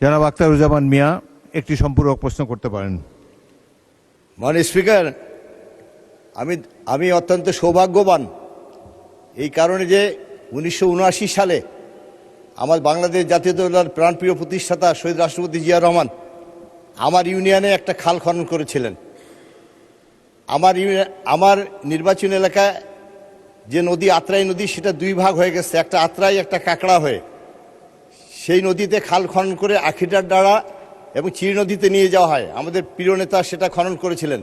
জনাব আখতারুজ্জামান মিয়া একটি সম্পূরক প্রশ্ন করতে পারেন। মাননীয় স্পিকার, আমি অত্যন্ত সৌভাগ্যবান এই কারণে যে 1979 সালে আমার বাংলাদেশ জাতীয়তাবাদী প্রাণপ্রিয় প্রতিষ্ঠাতা শহীদ রাষ্ট্রপতি জিয়া রহমান আমার ইউনিয়নে একটা খাল খনন করেছিলেন। আমার নির্বাচন এলাকায় যে নদী আত্রাই নদী, সেটা দুই ভাগ হয়ে গেছে, একটা আত্রাই একটা কাকড়া হয়ে। সেই নদীতে খাল খনন করে আখিটার ডাড়া এবং চির নদীতে নিয়ে যাওয়া হয়। আমাদের প্রিয় নেতা সেটা খনন করেছিলেন।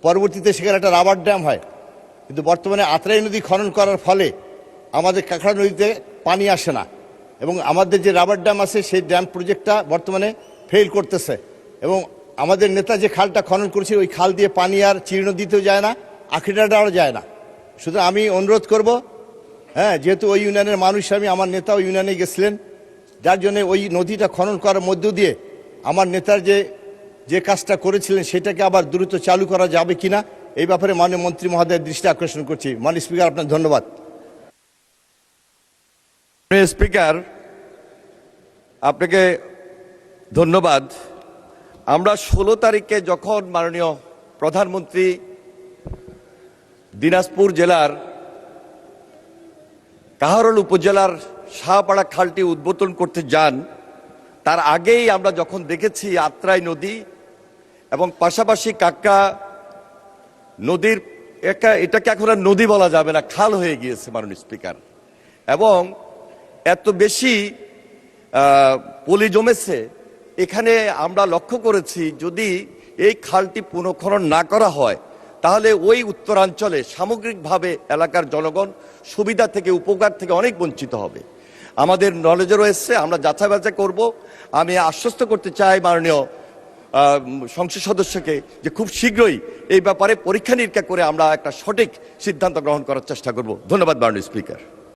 পরবর্তীতে সেখানে একটা রাবার ড্যাম হয়, কিন্তু বর্তমানে আত্রাই নদী খনন করার ফলে আমাদের কাকড়া নদীতে পানি আসে না, এবং আমাদের যে রাবার ড্যাম আছে সেই ড্যাম প্রজেক্টটা বর্তমানে ফেল করতেছে। এবং আমাদের নেতা যে খালটা খনন করেছে ওই খাল দিয়ে পানি আর চির নদীতেও যায় না, আখিটাটাও যায় না। শুধু আমি অনুরোধ করব, যেহেতু ওই ইউনিয়নের মানুষ, আমার নেতা ওই ইউনিয়নে গেছিলেন, যার জন্য ওই নদীটা খনন করার মধ্য দিয়ে আমার নেতার যে কাজটা করেছিলেন সেটাকে আবার দ্রুত চালু করা যাবে কিনা এই ব্যাপারে মাননীয় মন্ত্রী মহোদয়ের দৃষ্টি আকর্ষণ করছি। মাননীয় স্পিকার, আপনার ধন্যবাদ। স্পিকার, আপনাকে ধন্যবাদ। আমরা 16 তারিখে যখন মাননীয় প্রধানমন্ত্রী দিনাজপুর জেলার কাহারোল উপজেলার শাহপাড়া খালটি উদ্বোধন করতে যান, তার আগেই আমরা যখন দেখেছি আত্রাই নদী এবং পাশাপাশি কাক্কা নদীর এটাকে এখন আর নদী বলা যাবে না, খাল হয়ে গিয়েছে মাননীয় স্পিকার। এবং এত বেশি পলি জমেছে এখানে, আমরা লক্ষ্য করেছি যদি এই খালটি পুনঃখনন না করা হয় তাহলে ওই উত্তরাঞ্চলে সামগ্রিকভাবে এলাকার জনগণ সুবিধা থেকে, উপকার থেকে অনেক বঞ্চিত হবে। আমাদের নলেজে রয়েছে, আমরা যাচাই বাছাই করব। আমি আশ্বস্ত করতে চাই মাননীয় সংসদ সদস্যকে যে খুব শীঘ্রই এই ব্যাপারে পরীক্ষা নিরীক্ষা করে আমরা একটা সঠিক সিদ্ধান্ত গ্রহণ করার চেষ্টা করব। ধন্যবাদ মাননীয় স্পিকার।